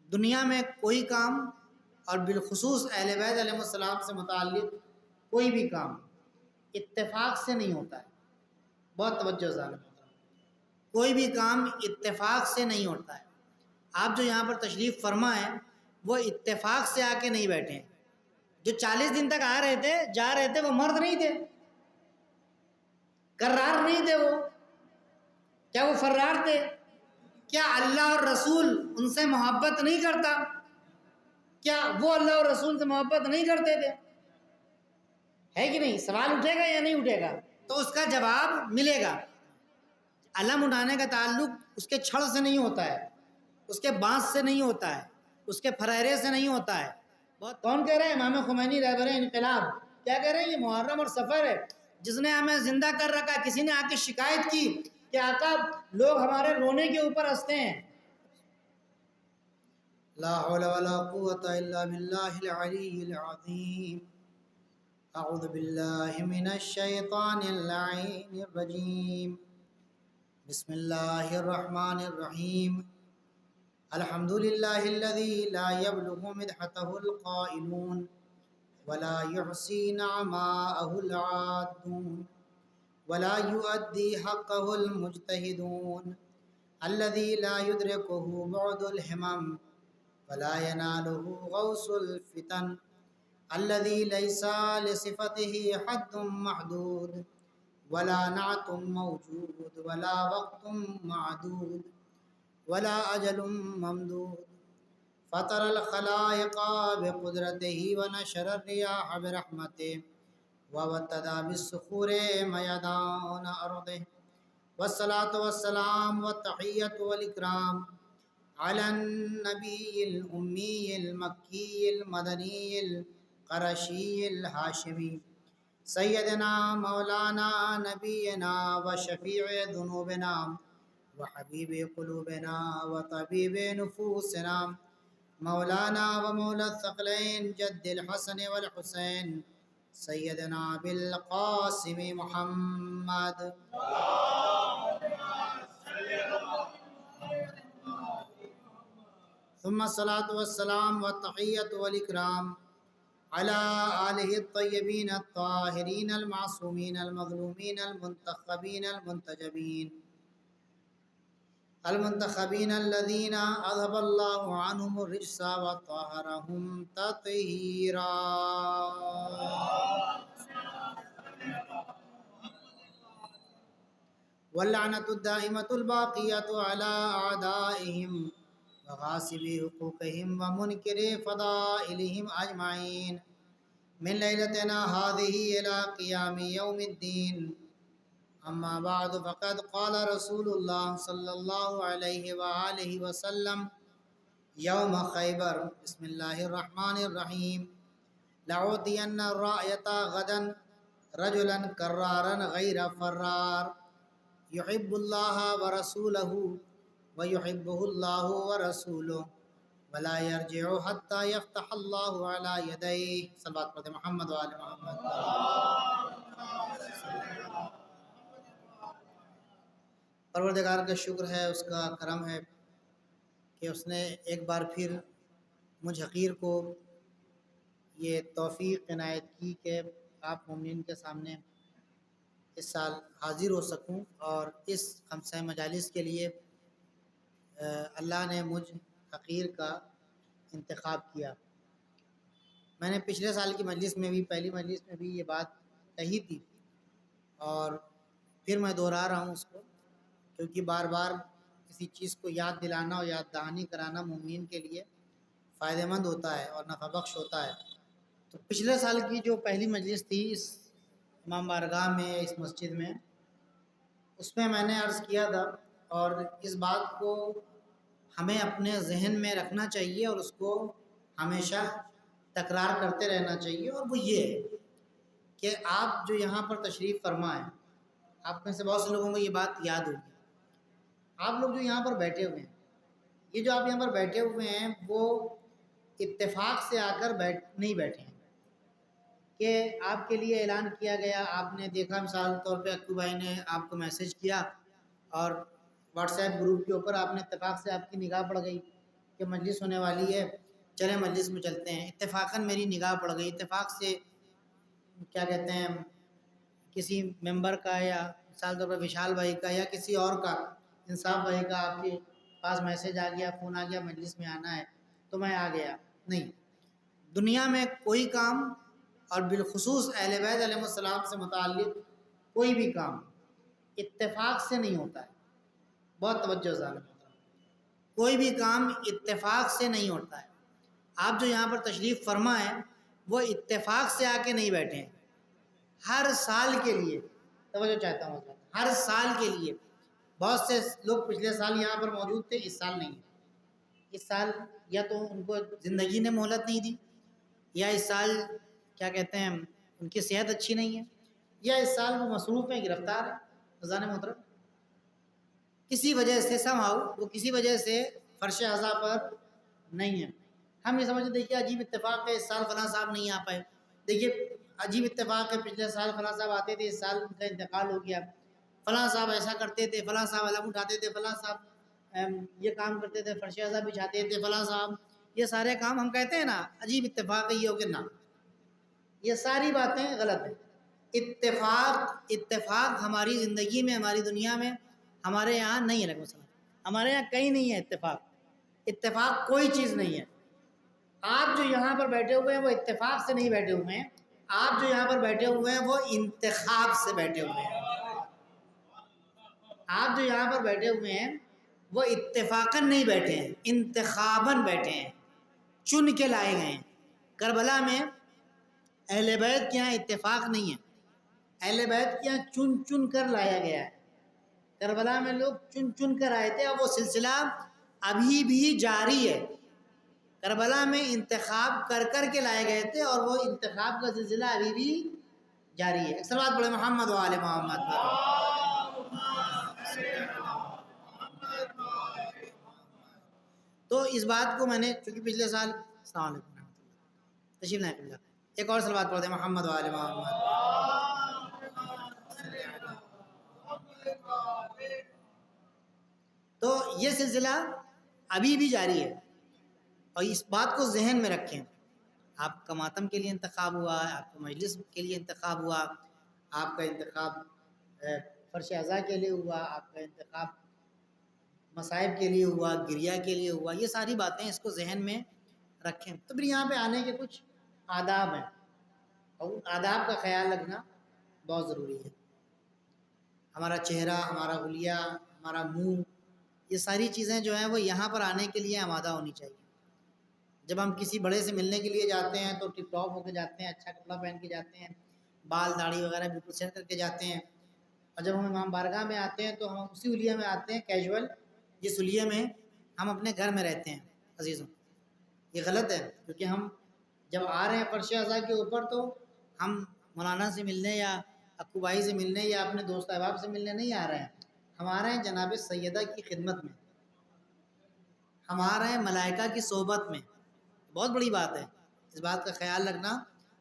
دنیا میں کوئی کام اور بالخصوص اہل بیت علیہ السلام سے متعلق کوئی بھی کام اتفاق سے نہیں ہوتا ہے۔ بہت توجہ ذہن، کوئی بھی کام اتفاق سے نہیں ہوتا ہے۔ آپ جو یہاں پر تشریف فرما ہیں وہ اتفاق سے آ کے نہیں بیٹھے ہیں۔ جو 40 دن تک آ رہے تھے جا رہے تھے وہ مرد نہیں تھے، کرار نہیں تھے، وہ کیا وہ فرار تھے؟ کیا اللہ اور رسول ان سے محبت نہیں کرتا؟ کیا وہ اللہ اور رسول سے محبت نہیں کرتے تھے؟ ہے کہ نہیں؟ سوال اٹھے گا یا نہیں اٹھے گا؟ تو اس کا جواب ملے گا۔ علم اٹھانے کا تعلق اس کے چھڑ سے نہیں ہوتا ہے، اس کے بانس سے نہیں ہوتا ہے، اس کے فرہرے سے نہیں ہوتا ہے۔ بہت کون کہہ رہے ہیں؟ امام خمینی رہبر انقلاب کیا کہہ رہے ہیں؟ یہ محرم اور سفر ہے جس نے ہمیں زندہ کر رکھا ہے۔ کسی نے آ کے شکایت کی کہ آقا لوگ ہمارے رونے کے اوپر ہنستے ہیں۔ لا حول ولا قوة الا باللہ العلی العظیم۔ اعوذ باللہ من الشیطان اللعین الرجیم۔ بسم اللہ الرحمن الرحیم۔ الحمد للہ الذی لا یبلغ مدحته القائلون ولا يحصي نعماءه العادون ولا يؤدي حقه المجتهدون الذي لا يدركه بعد الهمم ولا يناله غوص الفتن الذي ليس لصفته حد محدود ولا نعت موجود ولا وقت معدود ولا أجل ممدود فطر الخلائق بقدرته ونشر الرياح برحمته ووتد بالصخور ميدان أرضه والصلاة والسلام والتحية والإكرام على النبي الأمي المكي المدني القرشي الهاشمي سيدنا مولانا نبينا وشفيع ذنوبنا وحبيب قلوبنا وطبيب نفوسنا مولانا ومولى الثقلين جد الحسن والحسين سيدنا بالقاسم محمد ثم الصلاة والسلام والتحية والإكرام على آله الطيبين الطاهرين المعصومين المظلومين المنتخبين المنتخبين الذين أذهب الله عنهم الرجس وطهرهم تطهيرا واللعنة الدائمة الباقية على أعدائهم وغاصبي حقوقهم ومنكر فضائلهم أجمعين من ليلتنا هذه إلى قيام يوم الدين أما بعد فقد قال رسول الله صلى الله عليه وآله وسلم يوم خيبر بسم الله الرحمن الرحيم لأعطين الراية غدا رجلا كرارا غير فرار يحب الله ورسوله ويحبه الله ورسوله ولا يرجع حتى يفتح الله على يديه صلوات پڑھتے محمد وآل محمد۔ پروردگار کا شکر ہے، اس کا کرم ہے کہ اس نے ایک بار پھر مجھ حقیر کو یہ توفیق عنایت کی کہ آپ مومنین کے سامنے اس سال حاضر ہو سکوں، اور اس خمسہ مجالس کے لیے اللہ نے مجھ حقیر کا انتخاب کیا۔ میں نے پچھلے سال کی مجلس میں بھی، پہلی مجلس میں بھی یہ بات کہی تھی، اور پھر میں دہرا رہا ہوں اس کو، کیونکہ بار بار کسی چیز کو یاد دلانا اور یاد دہانی کرانا مومنین کے لیے فائدہ مند ہوتا ہے اور نفع بخش ہوتا ہے۔ تو پچھلے سال کی جو پہلی مجلس تھی اس امام بارگاہ میں، اس مسجد میں، اس میں نے عرض کیا تھا، اور اس بات کو ہمیں اپنے ذہن میں رکھنا چاہیے اور اس کو ہمیشہ تکرار کرتے رہنا چاہیے، اور وہ یہ ہے کہ آپ جو یہاں پر تشریف فرما ہیں، آپ میں سے بہت سے لوگوں کو یہ بات یاد ہوگی، آپ لوگ جو یہاں پر بیٹھے ہوئے ہیں، یہ جو آپ یہاں پر بیٹھے ہوئے ہیں وہ اتفاق سے آ کر نہیں بیٹھے ہیں کہ آپ کے لیے اعلان کیا گیا، آپ نے دیکھا، مثال طور پہ اکو بھائی نے آپ کو میسج کیا اور واٹس ایپ گروپ کے اوپر آپ نے اتفاق سے آپ کی نگاہ پڑ گئی کہ مجلس ہونے والی ہے، چلیں مجلس میں چلتے ہیں۔ اتفاقاً میری نگاہ پڑ گئی، اتفاق سے کیا کہتے ہیں کسی ممبر کا یا مثال طور پر وشال بھائی کا یا کسی اور کا، انصاف بھائی کا آپ کے پاس میسج آ گیا، فون آ گیا مجلس میں آنا ہے، تو میں آ گیا۔ نہیں، دنیا میں کوئی کام اور بالخصوص اہل بیت علیہ السلام سے متعلق کوئی بھی کام اتفاق سے نہیں ہوتا ہے۔ بہت توجہ ظالم، کوئی بھی کام اتفاق سے نہیں ہوتا ہے۔ آپ جو یہاں پر تشریف فرما ہے وہ اتفاق سے آ کے نہیں بیٹھے ہیں، ہر سال کے لیے توجہ چاہتا ہوں، ہر سال کے لیے بہت سے لوگ پچھلے سال یہاں پر موجود تھے، اس سال نہیں۔ اس سال یا تو ان کو زندگی نے مہلت نہیں دی، یا اس سال کیا کہتے ہیں ان کی صحت اچھی نہیں ہے، یا اس سال وہ مصروف ہیں، گرفتار ہیں۔ خزانہ محترم کسی وجہ سے وہ کسی وجہ سے فرش عزا پر نہیں ہے۔ ہم یہ سمجھتے دیکھیے عجیب اتفاق ہے اس سال فلاں صاحب نہیں آ پائے، دیکھیے عجیب اتفاق ہے پچھلے سال فلاں صاحب آتے تھے، اس سال ان کا انتقال ہو گیا، فلاں صاحب ایسا کرتے تھے، فلاں صاحب علم اٹھاتے تھے، فلاں صاحب یہ کام کرتے تھے، فرش عزا بچھاتے تھے، فلاں صاحب یہ سارے کام ہم کہتے ہیں نا عجیب اتفاق ہے یہ ہو کہ نہ، یہ ساری باتیں غلط ہیں۔ اتفاق ہماری زندگی میں، ہماری دنیا میں ہمارے یہاں نہیں ہے، ہمارے یہاں کہیں نہیں ہے اتفاق کوئی چیز نہیں ہے۔ آپ جو یہاں پر بیٹھے ہوئے ہیں وہ اتفاق سے نہیں بیٹھے ہوئے ہیں، آپ جو یہاں پر بیٹھے ہوئے ہیں وہ انتخاب سے بیٹھے ہوئے ہیں۔ آپ جو یہاں پر بیٹھے ہوئے ہیں وہ اتفاقاً نہیں بیٹھے ہیں، انتخاباً بیٹھے ہیں، چن کے لائے گئے ہیں۔ کربلا میں اہل بیت کے یہاں اتفاق نہیں ہے، اہل بیت کے یہاں چن چن کر لایا گیا ہے۔ کربلا میں لوگ چن چن کر آئے تھے، اور وہ سلسلہ ابھی بھی جاری ہے۔ کربلا میں انتخاب کر کر کے لائے گئے تھے، اور وہ انتخاب کا سلسلہ ابھی بھی جاری ہے۔ اکثر بات بڑے محمد و آل محمد۔ تو اس بات کو میں نے چونکہ پچھلے سال، السلام علیکم ورحمۃ اللہ، تشریف لائیں قبلہ، ایک اور سلوات پڑھتے ہیں محمد و آل محمد۔ تو یہ سلسلہ ابھی بھی جاری ہے، اور اس بات کو ذہن میں رکھیں۔ آپ کا ماتم کے لیے انتخاب ہوا، آپ کا مجلس کے لیے انتخاب ہوا، آپ کا انتخاب فرش عزا کے لیے ہوا، آپ کا انتخاب مصائب کے لیے ہوا، گریہ کے لیے ہوا، یہ ساری باتیں اس کو ذہن میں رکھیں۔ تو پھر یہاں پہ آنے کے کچھ آداب ہیں، اور ان آداب کا خیال رکھنا بہت ضروری ہے۔ ہمارا چہرہ، ہمارا حلیہ، ہمارا منہ، یہ ساری چیزیں جو ہیں وہ یہاں پر آنے کے لیے آمادہ ہونی چاہیے۔ جب ہم کسی بڑے سے ملنے کے لیے جاتے ہیں تو ٹپ ٹاپ ہو کے جاتے ہیں، اچھا کپڑا پہن کے جاتے ہیں، بال داڑھی وغیرہ بالکل سیٹ کر کے جاتے ہیں، اور جب ہم امام بارگاہ میں آتے ہیں تو ہم اسی حلیہ میں آتے ہیں، کیجول، جس حلیے میں ہم اپنے گھر میں رہتے ہیں۔ عزیزوں یہ غلط ہے، کیونکہ ہم جب آ رہے ہیں فرش عزا کے اوپر تو ہم مولانا سے ملنے یا اکو بھائی سے ملنے یا اپنے دوست احباب سے ملنے نہیں آ رہے ہیں، ہم آ رہے ہیں جناب سیدہ کی خدمت میں، ہم آ رہے ہیں ملائکہ کی صحبت میں۔ بہت بڑی بات ہے، اس بات کا خیال رکھنا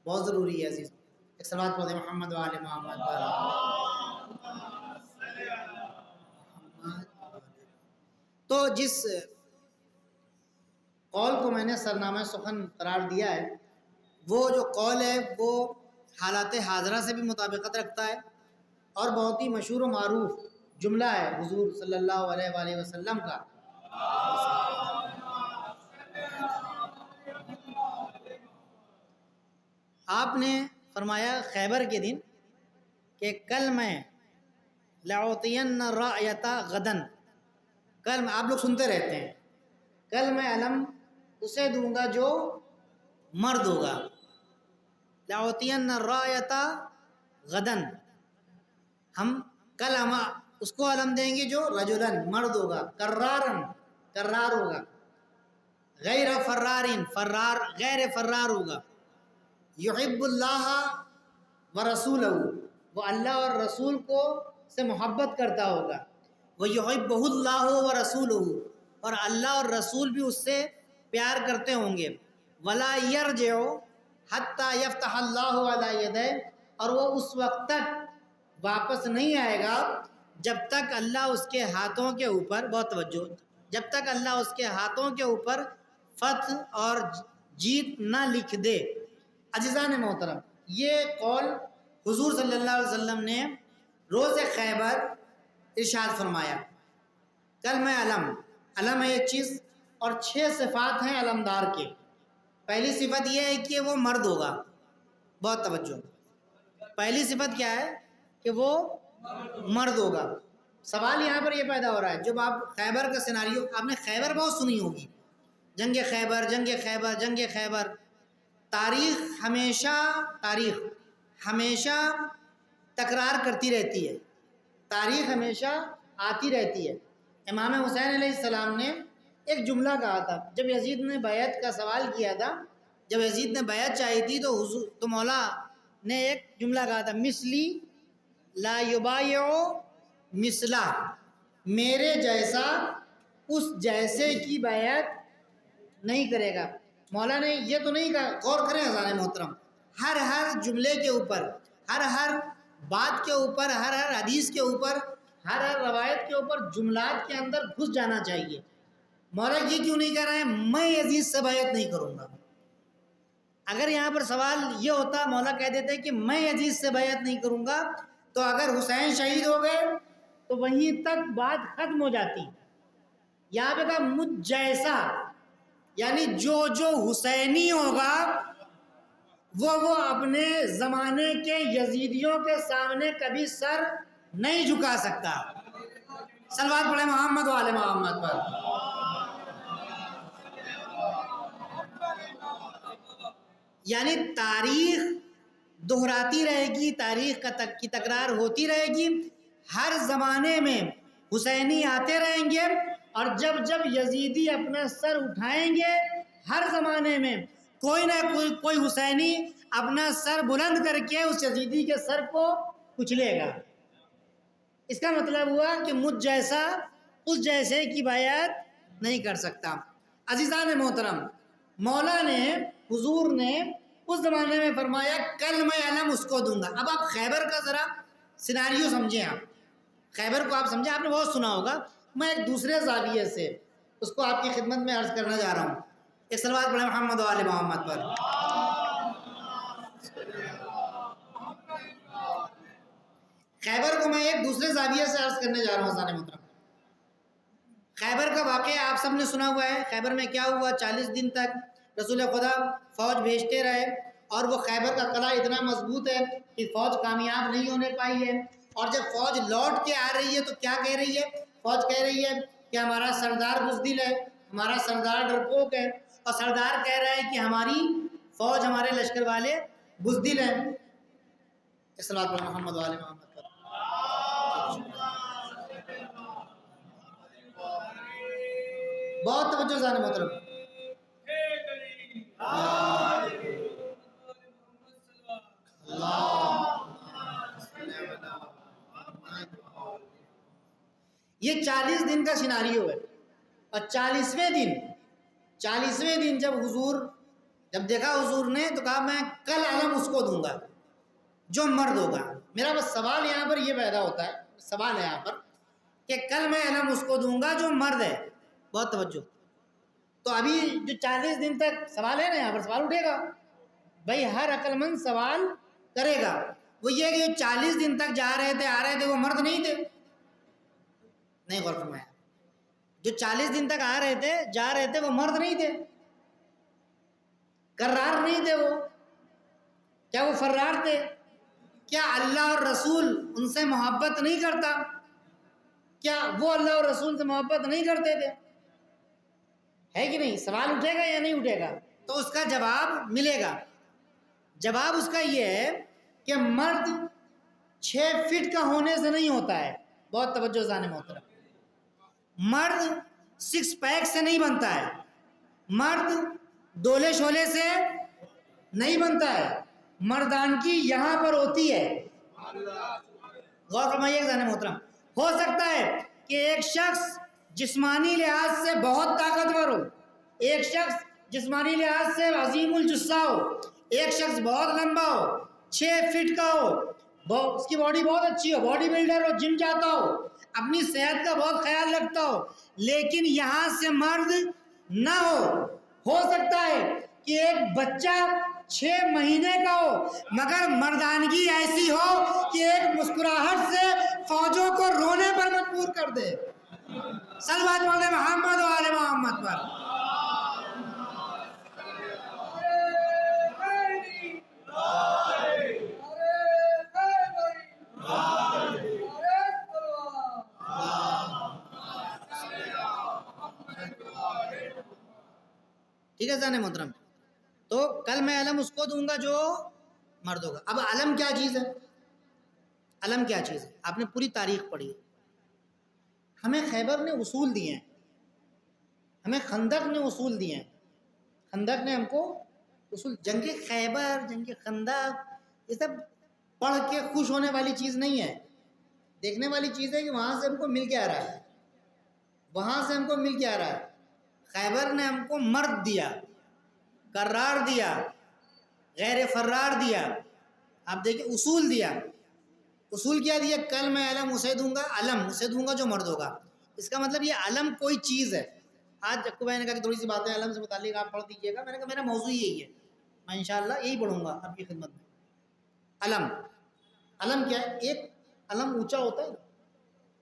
بہت ضروری ہے عزیز۔ ایک صلوات پڑھتے ہیں محمد و آل محمد۔ تو جس قول کو میں نے سرنامہ سخن قرار دیا ہے، وہ جو قول ہے وہ حالات حاضرہ سے بھی مطابقت رکھتا ہے، اور بہت ہی مشہور و معروف جملہ ہے حضور صلی اللہ علیہ وآلہ وسلم کا۔ آپ نے فرمایا خیبر کے دن کہ کل میں لأعطین الرایۃ غداً، کل آپ لوگ سنتے رہتے ہیں، کل میں علم اسے دوں گا جو مرد ہوگا، لأعطین الرایۃ غداً، ہم کل ہم اس کو علم دیں گے جو رجلاً مرد ہوگا، کرار ہوگا، غیر فرارین غیر فرار ہوگا، یحب اللہ ورسولہ، وہ اللہ اور رسول کو سے محبت کرتا ہوگا، ویحبہ اللہ ورسولہ، اور اللہ اور رسول بھی اس سے پیار کرتے ہوں گے، ولا یرجع حتی یفتح اللہ علی یدیہ، اور وہ اس وقت تک واپس نہیں آئے گا جب تک اللہ اس کے ہاتھوں کے اوپر، بہت توجہ، جب تک اللہ اس کے ہاتھوں کے اوپر فتح اور جیت نہ لکھ دے۔ عزیزان محترم، یہ قول حضور صلی اللہ علیہ وسلم نے روز خیبر ارشاد فرمایا۔ کلمہ علم، علم ہے ایک چیز، اور 6 صفات ہیں علمدار کے۔ پہلی صفت یہ ہے کہ وہ مرد ہوگا، بہت توجہ، پہلی صفت کیا ہے کہ وہ مرد ہوگا۔ سوال یہاں پر یہ پیدا ہو رہا ہے، جب آپ خیبر کا سیناریو، آپ نے خیبر بہت سنی ہوگی، جنگ خیبر، جنگ خیبر، جنگ خیبر۔ تاریخ ہمیشہ تکرار کرتی رہتی ہے، تاریخ ہمیشہ آتی رہتی ہے۔ امام حسین علیہ السلام نے ایک جملہ کہا تھا جب یزید نے بیعت کا سوال کیا تھا، جب یزید نے بیعت چاہی تھی تو مولا نے ایک جملہ کہا تھا، مثلی لا یبایع مثلا، میرے جیسا اس جیسے کی بیعت نہیں کرے گا۔ مولا نے یہ تو نہیں کہا، غور کریں حضرات محترم، ہر جملے کے اوپر، ہر بات کے اوپر، ہر حدیث کے اوپر، ہر روایت کے اوپر جملات کے اندر گھس جانا چاہیے۔ مولا یہ کیوں نہیں کہہ رہے ہیں میں یزید سے بیعت نہیں کروں گا؟ اگر یہاں پر سوال یہ ہوتا، مولا کہہ دیتے کہ میں یزید سے بیعت نہیں کروں گا، تو اگر حسین شہید ہو گئے تو وہیں تک بات ختم ہو جاتی۔ یہاں پہ کہا مجھ جیسا، یعنی جو حسینی ہوگا وہ اپنے زمانے کے یزیدیوں کے سامنے کبھی سر نہیں جھکا سکتا۔ صلوات پڑھیں محمد و آل محمد پر۔ یعنی تاریخ دہراتی رہے گی، تاریخ کی تکرار ہوتی رہے گی، ہر زمانے میں حسینی آتے رہیں گے، اور جب یزیدی اپنا سر اٹھائیں گے، ہر زمانے میں کوئی نہ کوئی حسینی اپنا سر بلند کر کے اس یزیدی کے سر کو کچلے گا۔ اس کا مطلب ہوا کہ مجھ جیسا اس جیسے کی بیعت نہیں کر سکتا۔ عزیزان محترم، مولا نے، حضور نے اس زمانے میں فرمایا کل میں علم اس کو دوں گا۔ اب آپ خیبر کا ذرا سیناریو سمجھیں، آپ خیبر کو آپ سمجھیں، آپ نے بہت سنا ہوگا، میں ایک دوسرے زاویے سے اس کو آپ کی خدمت میں عرض کرنا جا رہا ہوں۔ ایک صلوات پڑھیں محمد و آل محمد پر۔ خیبر کو میں ایک دوسرے زاویے سے عرض کرنے جا رہا ہوں حضرات محترم۔ خیبر کا واقعہ آپ سب نے سنا ہوا ہے۔ خیبر میں کیا ہوا، 40 دن تک رسول خدا فوج بھیجتے رہے، اور وہ خیبر کا قلعہ اتنا مضبوط ہے کہ فوج کامیاب نہیں ہونے پائی ہے۔ اور جب فوج لوٹ کے آ رہی ہے تو کیا کہہ رہی ہے؟ فوج کہہ رہی ہے کہ ہمارا سردار بزدل ہے، ہمارا سردار ڈرپوک ہے، اور سردار کہہ رہا ہے کہ ہماری فوج، ہمارے لشکر والے بزدل ہیں۔ صلوات پڑھیں محمد و آل محمد پر۔ بہت توجہ جانے محترم۔ یہ 40 دن کا سیناریو ہے، اور 40ویں دن جب دیکھا حضور نے تو کہا میں کل علم اس کو دوں گا جو مرد ہوگا۔ میرا بس سوال یہاں پر یہ پیدا ہوتا ہے، سوال ہے یہاں پر کہ کل میں علم اس کو دوں گا جو مرد ہے۔ بہت توجہ۔ تو ابھی جو 40 دن تک سوال ہے نا، یہاں پر سوال اٹھے گا، بھائی ہر عقل مند سوال کرے گا، وہ یہ کہ جو 40 دن تک جا رہے تھے، آ رہے تھے، وہ مرد نہیں تھے؟ نہیں غور فرمایا، جو 40 دن تک آ رہے تھے، جا رہے تھے، وہ مرد نہیں تھے، کرار نہیں تھے، وہ کیا وہ فرار تھے؟ کیا اللہ اور رسول ان سے محبت نہیں کرتا؟ کیا وہ اللہ اور رسول سے محبت نہیں کرتے تھے؟ ہے کہ نہیں؟ سوال اٹھے گا یا نہیں اٹھے گا؟ تو اس کا جواب ملے گا۔ جواب اس کا یہ ہے کہ مرد 6 فٹ کا ہونے سے نہیں ہوتا ہے۔ بہت توجہ جانے محترم۔ مرد 6 پیک سے نہیں بنتا ہے، مرد دولے شولے سے نہیں بنتا ہے، مردانگی یہاں پر ہوتی ہے۔ غور فرمائیے جانے محترم، ہو سکتا ہے کہ ایک شخص جسمانی لحاظ سے بہت طاقتور ہو، ایک شخص جسمانی لحاظ سے عظیم الجثہ ہو، ایک شخص بہت لمبا ہو، 6 فٹ کا ہو، اس کی باڈی بہت اچھی ہو، باڈی بلڈر ہو، جم جاتا ہو۔ اپنی صحت کا بہت خیال رکھتا ہو، لیکن یہاں سے مرد نہ ہو سکتا ہے کہ ایک بچہ 6 مہینے کا ہو مگر مردانگی ایسی ہو کہ ایک مسکراہٹ سے فوجوں کو رونے پر مجبور کر دے۔ صلوات پڑھیں محمد و آل محمد پر۔ ٹھیک ہے زانے محترم، تو کل میں علم اس کو دوں گا جو مرد ہوگا۔ اب علم کیا چیز ہے؟ علم کیا چیز ہے؟ آپ نے پوری تاریخ پڑھی ہے، ہمیں خیبر نے اصول دیے ہیں، ہمیں خندق نے اصول دیے ہیں، خندق نے ہم کو اصول، جنگ خیبر، جنگ خندق، یہ سب پڑھ کے خوش ہونے والی چیز نہیں ہے، دیکھنے والی چیز ہے کہ وہاں سے ہم کو مل کے آ رہا ہے، وہاں سے ہم کو مل کے آ رہا ہے۔ خیبر نے ہم کو مرد دیا، قرار دیا، غیر فرار دیا، آپ دیکھیں اصول دیا۔ اصول کیا دیا؟ کل میں علم اسے دوں گا، علم اسے دوں گا جو مرد ہوگا۔ اس کا مطلب یہ علم کوئی چیز ہے۔ آج جکو بھائی نے کہا کہ تھوڑی سی باتیں علم سے متعلق آپ پڑھ دیجیے گا، میں نے کہا میرا موضوع یہی ہے، میں انشاءاللہ یہی پڑھوں گا آپ کی خدمت میں۔ علم، علم کیا ہے؟ ایک علم اونچا ہوتا ہے،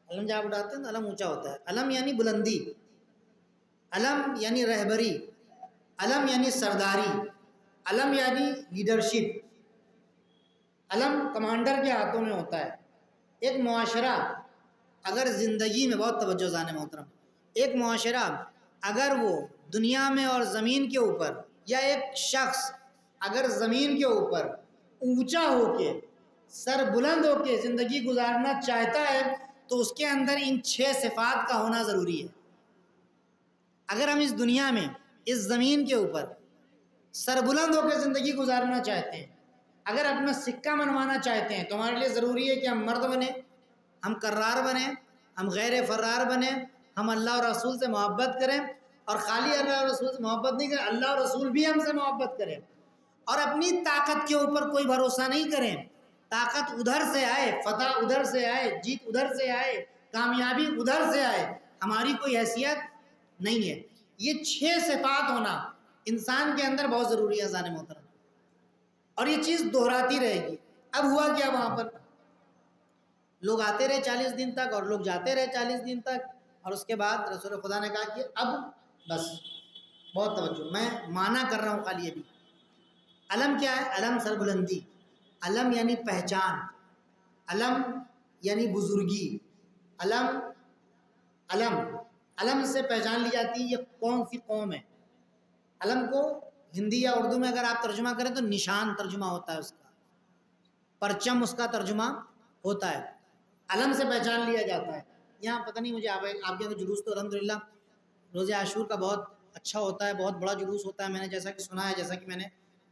علم جب آپ اٹھاتے ہیں تو علم اونچا ہوتا ہے۔ علم یعنی بلندی، علم یعنی رہبری، علم یعنی سرداری، علم یعنی لیڈرشپ، علم کمانڈر کے ہاتھوں میں ہوتا ہے۔ ایک معاشرہ اگر زندگی میں، بہت توجہ زانے محترم، ایک معاشرہ اگر وہ دنیا میں اور زمین کے اوپر، یا ایک شخص اگر زمین کے اوپر اونچا ہو کے، سر بلند ہو کے زندگی گزارنا چاہتا ہے تو اس کے اندر ان 6 صفات کا ہونا ضروری ہے۔ اگر ہم اس دنیا میں، اس زمین کے اوپر سر بلند ہو کے زندگی گزارنا چاہتے ہیں، اگر اپنا سکہ منوانا چاہتے ہیں، تو ہمارے لیے ضروری ہے کہ ہم مرد بنیں، ہم قرار بنیں، ہم غیر فرار بنیں، ہم اللہ اور رسول سے محبت کریں، اور خالی اللہ اور رسول سے محبت نہیں کریں، اللہ اور رسول بھی ہم سے محبت کریں، اور اپنی طاقت کے اوپر کوئی بھروسہ نہیں کریں۔ طاقت ادھر سے آئے، فتح ادھر سے آئے، جیت ادھر سے آئے، کامیابی ادھر سے آئے، ہماری کوئی حیثیت نہیں ہے۔ یہ 6 صفات ہونا انسان کے اندر بہت ضروری ہے ذہن محترم، اور یہ چیز دہراتی رہے گی۔ اب ہوا کیا؟ وہاں پر لوگ آتے رہے 40 دن تک، اور لوگ جاتے رہے 40 دن تک، اور اس کے بعد رسول خدا نے کہا کہ اب بس، بہت توجہ، میں معنی کر رہا ہوں خالی ابھی۔ علم کیا ہے؟ علم سربلندی، علم یعنی پہچان، علم یعنی بزرگی، علم، علم، علم سے پہچان لی جاتی ہے یہ کون سی قوم ہے۔ علم کو ہندی یا اردو میں اگر آپ ترجمہ کریں تو نشان ترجمہ ہوتا ہے، اس کا پرچم اس کا ترجمہ ہوتا ہے، علم سے پہچان لیا جاتا ہے۔ یہاں پتہ نہیں مجھے آپ کے یہاں جلوس تو الحمدللہ روز عاشور کا بہت اچھا ہوتا ہے، بہت بڑا جلوس ہوتا ہے، میں نے جیسا کہ سنا ہے، جیسا کہ میں نے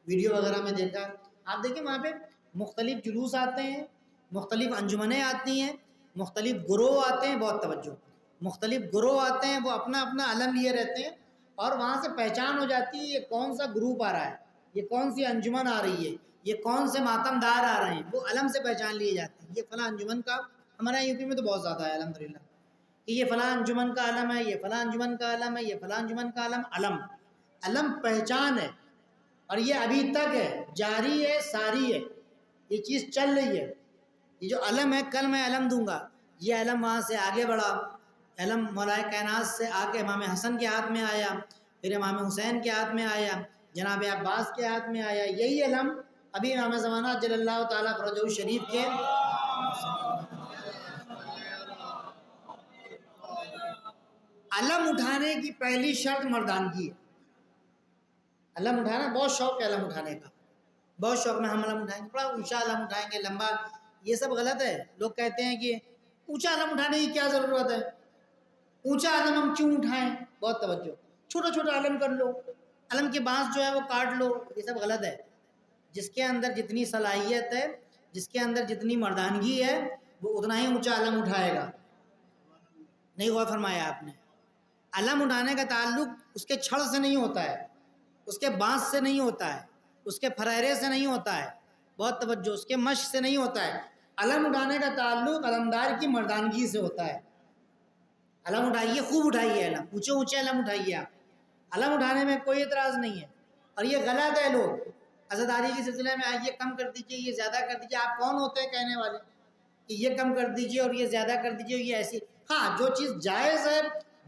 ویڈیو وغیرہ میں دیکھا۔ آپ دیکھیں وہاں پہ مختلف جلوس آتے ہیں، مختلف انجمنیں آتی ہیں، مختلف گروہ آتے ہیں، بہت توجہ، مختلف گروہ آتے ہیں، وہ اپنا اپنا علم لیے رہتے ہیں، اور وہاں سے پہچان ہو جاتی ہے یہ کون سا گروپ آ رہا ہے، یہ کون سی انجمن آ رہی ہے، یہ کون سے ماتم دار آ رہے ہیں، وہ علم سے پہچان لیے جاتے ہیں۔ یہ فلاں انجمن کا، ہمارے یو پی میں تو بہت زیادہ ہے الحمدللہ، کہ یہ فلاں انجمن کا علم ہے، یہ فلاں انجمن کا علم ہے، یہ فلاں انجمن کا علم، علم، علم پہچان ہے، اور یہ ابھی تک ہے، جاری ہے، ساری ہے، یہ چیز چل رہی ہے۔ یہ جو علم ہے، کل میں علم دوں گا، یہ علم وہاں سے آگے بڑھا، علم مولا کائنات سے آ کے امام حسن کے ہاتھ میں آیا، پھر امام حسین کے ہاتھ میں آیا، جناب عباس کے ہاتھ میں آیا، یہی علم ابھی امام زمانہ جل اللہ تعالیٰ فرجہ شریف کے علم اٹھانے کی پہلی شرط مردانگی ہے۔ علم اٹھانا بہت شوق ہے، علم اٹھانے کا بہت شوق، میں ہم علم اٹھائیں گے، بڑا اونچا علم اٹھائیں گے، لمبا، یہ سب غلط ہے۔ لوگ کہتے ہیں کہ اونچا علم اٹھانے کی کیا ضرورت ہے، اونچا علم ہم کیوں اٹھائیں، بہت توجہ، چھوٹا چھوٹا علم کر لو، علم کے بانس جو ہے وہ کاٹ لو، یہ سب غلط ہے۔ جس کے اندر جتنی صلاحیت ہے، جس کے اندر جتنی مردانگی ہے، وہ اتنا ہی اونچا علم اٹھائے گا۔ نہیں غور فرمایا آپ نے؟ علم اٹھانے کا تعلق اس کے چھڑ سے نہیں ہوتا ہے، اس کے بانس سے نہیں ہوتا ہے، اس کے فریرے سے نہیں ہوتا ہے، بہت توجہ، اس کے مشق سے نہیں ہوتا ہے۔ علم اٹھانے کا تعلق علمدار کی مردانگی سے ہوتا ہے۔ علم اٹھائیے، خوب اٹھائیے علم، اونچے اونچے علم اٹھائیے آپ، علم اٹھانے میں کوئی اعتراض نہیں ہے۔ اور یہ غلط ہے، لوگ عزاداری کے سلسلے میں یہ کم کر دیجئے، یہ زیادہ کر دیجئے۔ آپ کون ہوتے ہیں کہنے والے کہ یہ کم کر دیجئے اور یہ زیادہ کر دیجئے، یہ ایسی؟ ہاں، جو چیز جائز ہے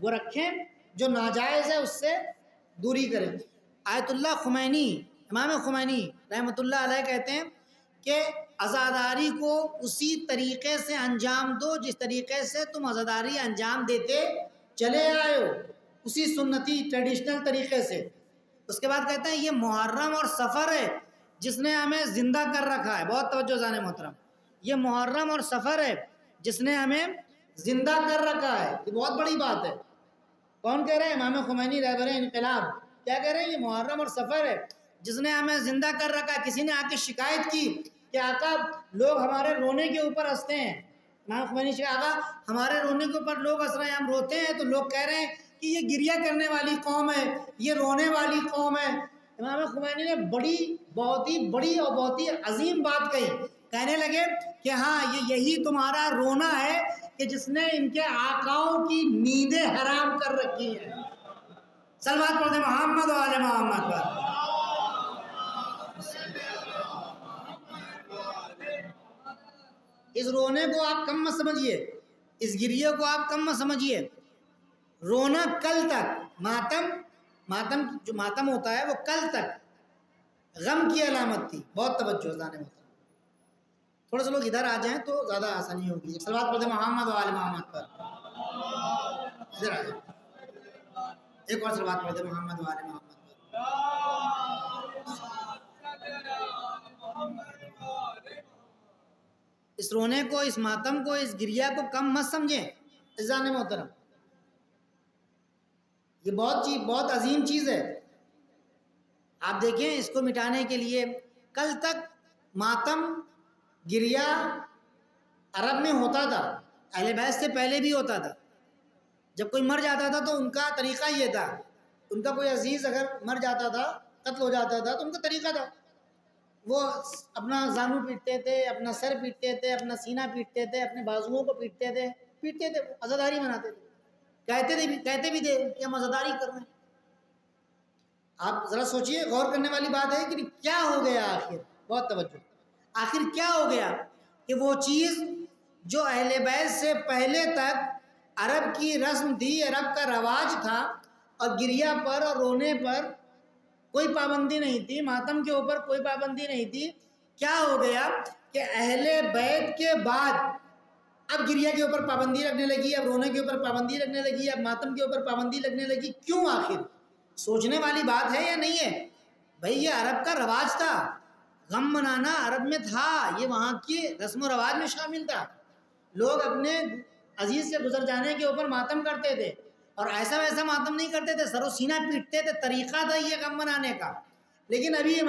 وہ رکھیں، جو ناجائز ہے اس سے دوری کریں۔ آیت اللہ خمینی، امام خمینی رحمۃ اللہ علیہ کہتے ہیں کہ عزاداری کو اسی طریقے سے انجام دو جس طریقے سے تم عزاداری انجام دیتے چلے آئے ہو، اسی سنتی ٹریڈیشنل طریقے سے۔ اس کے بعد کہتے ہیں یہ محرم اور سفر ہے جس نے ہمیں زندہ کر رکھا ہے۔ بہت توجہ زانے محترم، یہ محرم اور سفر ہے جس نے ہمیں زندہ کر رکھا ہے، یہ بہت بڑی بات ہے۔ کون کہہ رہے ہیں؟ امام خمینی رہبر انقلاب کیا کہہ رہے ہیں؟ یہ محرم اور سفر ہے جس نے ہمیں زندہ کر رکھا ہے۔ کسی نے آ کے شکایت کی کہ آقا لوگ ہمارے رونے کے اوپر ہنستے ہیں، امام خمینی سے آقا ہمارے رونے کے اوپر لوگ ہنس رہے ہیں، ہم روتے ہیں تو لوگ کہہ رہے ہیں کہ یہ گریہ کرنے والی قوم ہے، یہ رونے والی قوم ہے۔ امام خمینی نے بہت ہی بڑی اور بہت ہی عظیم بات کہی، کہنے لگے کہ ہاں یہی تمہارا رونا ہے کہ جس نے ان کے آقاؤں کی نیندیں حرام کر رکھی ہیں۔ صلوات پڑھتے محمد و آل محمد پر۔ اس رونے کو آپ کم مت سمجھیے، اس گریے کو آپ کم مت سمجھیے۔ رونا کل تک، ماتم جو ماتم ہوتا ہے وہ کل تک غم کی علامت تھی۔ بہت توجہ زانے ہوتا ہے، تھوڑا سا لوگ ادھر آ جائیں تو زیادہ آسانی ہوگی۔ صلوات پڑھتے محمد و آل محمد پر۔ ادھر آ جائیں، ایک اور صلوات پڑھتے محمد و آل محمد پر۔ اس رونے کو، اس ماتم کو، اس گریہ کو کم مت سمجھیں عزیزان محترم، یہ بہت عظیم چیز ہے۔ آپ دیکھیں اس کو مٹانے کے لیے کل تک ماتم گریہ عرب میں ہوتا تھا، اہل بیت سے پہلے بھی ہوتا تھا۔ جب کوئی مر جاتا تھا تو ان کا طریقہ یہ تھا، ان کا کوئی عزیز اگر مر جاتا تھا، قتل ہو جاتا تھا تو ان کا طریقہ تھا وہ اپنا زانو پیٹتے تھے، اپنا سر پیٹتے تھے، اپنا سینہ پیٹتے تھے، اپنے بازوؤں کو پیٹتے تھے، عزاداری مناتے تھے، کہتے بھی تھے کہ ہم عزاداری کر رہے ہیں۔ آپ ذرا سوچئے، غور کرنے والی بات ہے کہ کیا ہو گیا آخر، بہت توجہ، آخر کیا ہو گیا کہ وہ چیز جو اہل بیت سے پہلے تک عرب کی رسم تھی، عرب کا رواج تھا، اور گریہ پر اور رونے پر کوئی پابندی نہیں تھی، ماتم کے اوپر کوئی پابندی نہیں تھی، کیا ہو گیا کہ اہل بیت کے بعد اب گریہ کے اوپر پابندی لگنے لگی، اب رونے کے اوپر پابندی لگنے لگی، اب ماتم کے اوپر پابندی لگنے لگی؟ کیوں آخر؟ سوچنے والی بات ہے یا نہیں ہے؟ بھئی یہ عرب کا رواج تھا، غم منانا عرب میں تھا، یہ وہاں کی رسم و رواج میں شامل تھا۔ لوگ اپنے عزیز سے گزر جانے کے اوپر ماتم کرتے تھے، اور ایسا ویسا ماتم نہیں کرتے تھے، سر و سینہ پیٹتے تھے، طریقہ تھا یہ غم منانے کا۔ لیکن ابھی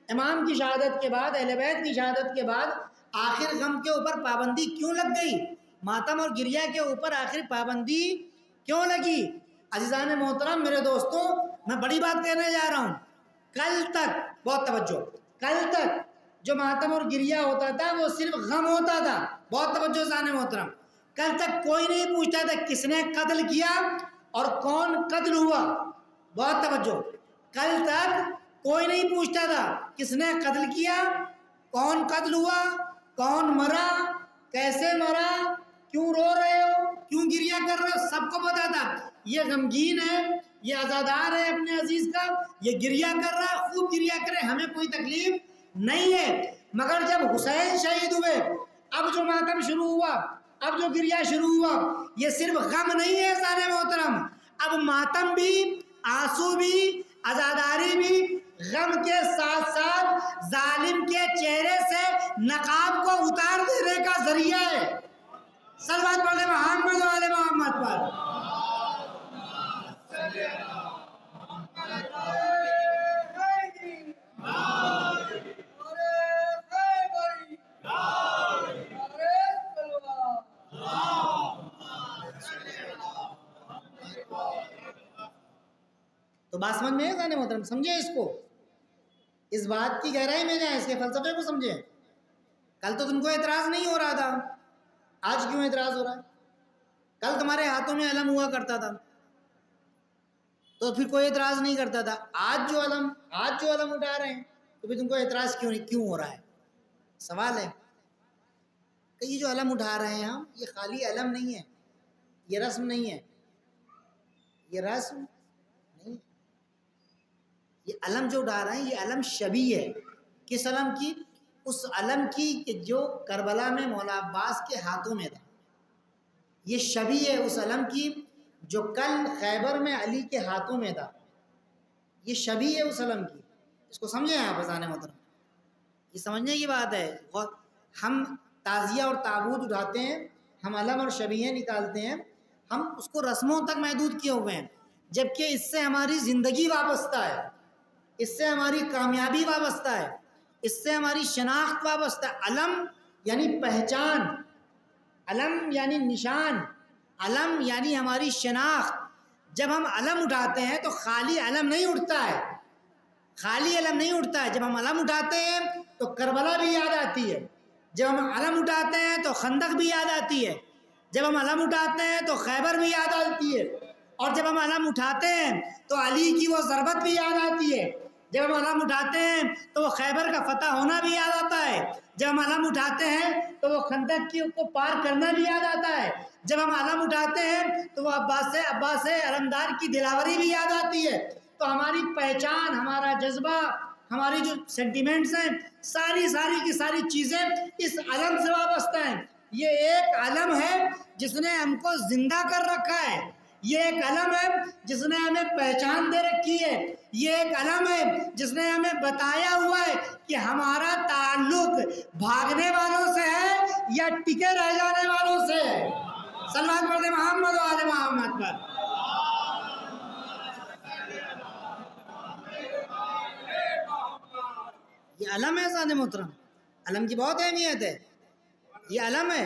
امام کی شہادت کے بعد، اہل بیت کی شہادت کے بعد آخر غم کے اوپر پابندی کیوں لگ گئی؟ ماتم اور گریہ کے اوپر آخر پابندی کیوں لگی؟ عزیزان محترم، میرے دوستوں، میں بڑی بات کہنے جا رہا ہوں۔ کل تک، بہت توجہ، کل تک جو ماتم اور گریہ ہوتا تھا وہ صرف غم ہوتا تھا۔ بہت توجہ عزیزان محترم، کل تک کوئی نہیں پوچھتا تھا کس نے قتل کیا اور کون قتل ہوا۔ بہت توجہ، کل تک کوئی نہیں پوچھتا تھا کس نے قتل کیا، کون قتل ہوا، کون مرا، کیسے مرا، کیوں رو رہے ہو، کیوں گریہ کر رہے ہو، سب کو پتا تھا یہ غمگین ہے، یہ عزادار ہے اپنے عزیز کا، یہ گریہ کر رہا ہے، خوب گریہ کرے، ہمیں کوئی تکلیف نہیں ہے۔ مگر جب حسین شہید ہوئے، اب جو ماتم شروع ہوا، اب جو گریہ شروع ہوا، یہ صرف غم نہیں ہے عزیزان محترم، اب ماتم بھی، آنسو بھی، عزاداری بھی غم کے ساتھ ساتھ ظالم کے چہرے سے نقاب کو اتار دینے کا ذریعہ ہے۔ صلوات پڑھتے محمد و آل محمد پر۔ تو بات سمجھ میں ہے عزیزان محترم؟ سمجھے اس کو، اس بات کی گہرائی میں جائیں، اس کے فلسفے کو سمجھیں۔ کل تو تم کو اعتراض نہیں ہو رہا تھا، آج کیوں اعتراض ہو رہا ہے؟ کل تمہارے ہاتھوں میں علم ہوا کرتا تھا تو پھر کوئی اعتراض نہیں کرتا تھا. آج جو علم اٹھا رہے ہیں تو پھر تم کو اعتراض کیوں ہو رہا ہے؟ سوال ہے کہ یہ جو علم اٹھا رہے ہیں ہم، یہ خالی علم نہیں ہے، یہ رسم نہیں ہے، یہ رسم نہیں، یہ علم جو اٹھا رہے ہیں یہ علم شبیہ ہے. کس علم کی؟ اس علم کی کہ جو کربلا میں مولا عباس کے ہاتھوں میں تھا. یہ شبیہ ہے اس علم کی جو کل خیبر میں علی کے ہاتھوں میں تھا. یہ شبیہ ہے اس علم کی. اس کو سمجھیں آپ بزانے محترم، یہ سمجھنے کی بات ہے. ہم تعزیہ اور تابوت اٹھاتے ہیں، ہم علم اور شبیہ نکالتے ہیں، ہم اس کو رسموں تک محدود کیے ہوئے ہیں، جبکہ اس سے ہماری زندگی وابستہ ہے، اس سے ہماری کامیابی وابستہ ہے، اس سے ہماری شناخت وابستہ ہے. علم یعنی پہچان، علم یعنی نشان، علم یعنی ہماری شناخت. جب ہم علم اٹھاتے ہیں تو خالی علم نہیں اٹھتا ہے، خالی علم نہیں اٹھتا ہے. جب ہم علم اٹھاتے ہیں تو کربلا بھی یاد آتی ہے، جب ہم علم اٹھاتے ہیں تو خندق بھی یاد آتی ہے، جب ہم علم اٹھاتے ہیں تو خیبر بھی یاد آتی ہے، اور جب ہم علم اٹھاتے ہیں تو علی کی وہ ضربت بھی یاد آتی ہے، جب ہم علم اٹھاتے ہیں تو وہ خیبر کا فتح ہونا بھی یاد آتا ہے، جب ہم علم اٹھاتے ہیں تو وہ خندق کی کو پار کرنا بھی یاد آتا ہے، جب ہم علم اٹھاتے ہیں تو وہ عباس علمدار کی دلاوری بھی یاد آتی ہے. تو ہماری پہچان، ہمارا جذبہ، ہماری جو سینٹیمنٹس ہیں، ساری کی ساری چیزیں اس علم سے وابستہ ہیں. یہ ایک علم ہے جس نے ہم کو زندہ کر رکھا ہے، یہ ایک علم ہے جس نے ہمیں پہچان دے رکھی ہے، یہ ایک علم ہے جس نے ہمیں بتایا ہوا ہے کہ ہمارا تعلق بھاگنے والوں سے ہے یا ٹکے رہ جانے والوں سے ہے. صلوات پڑھتے محمد و آل محمد پر. یہ علم ہے سادہ محترم، علم کی بہت اہمیت ہے. یہ علم ہے،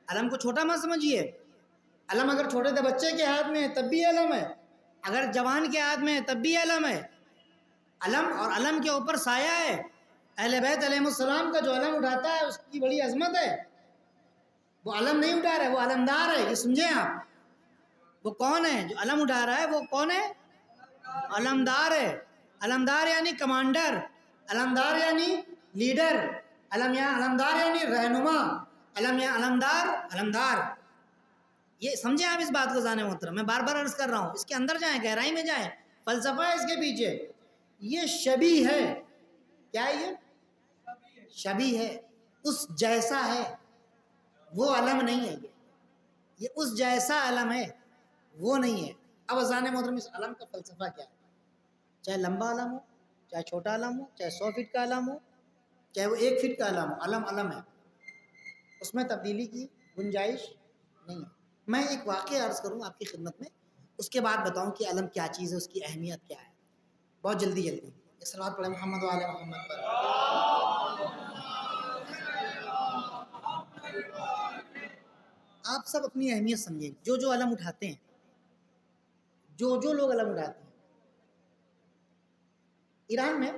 علم کو چھوٹا مت سمجھیے. علم اگر چھوٹے سے بچے کے ہاتھ میں ہے تب بھی علم ہے، اگر جوان کے ہاتھ میں ہے تب بھی علم ہے. علم اور علم کے اوپر سایہ ہے. اہل بیت علیہ السلام کا جو علم اٹھاتا ہے اس کی بڑی عظمت ہے. وہ علم نہیں اٹھا رہا ہے، وہ علمدار ہے. یہ سمجھیں آپ، وہ کون ہے جو علم اٹھا رہا ہے؟ وہ کون ہے؟ علمدار ہے. علمدار یعنی کمانڈر، علمدار یعنی لیڈر، علمدار یعنی رہنما، علمدار. یہ سمجھیں آپ اس بات کو جانے محترم. میں بار عرض کر رہا ہوں، اس کے اندر جائیں، گہرائی میں جائیں، فلسفہ ہے اس کے پیچھے. یہ شبیہ ہے. کیا ہے یہ؟ شبیہ ہے، اس جیسا ہے. وہ علم نہیں ہے، یہ اس جیسا علم ہے، وہ نہیں ہے. اب اذان محترم اس علم کا فلسفہ کیا ہے؟ چاہے لمبا علم ہو، چاہے چھوٹا علم ہو، چاہے 100 فٹ کا علم ہو، چاہے وہ 1 فٹ کا علم ہو، علم ہے، اس میں تبدیلی کی گنجائش نہیں ہے. میں ایک واقعہ عرض کروں آپ کی خدمت میں، اس کے بعد بتاؤں کہ علم کیا چیز ہے، اس کی اہمیت کیا ہے. بہت جلدی صلوات پڑھیں محمد و آل محمد پر. آپ سب اپنی اہمیت سمجھیں. جو علم اٹھاتے ہیں، جو لوگ علم اٹھاتے ہیں، ایران میں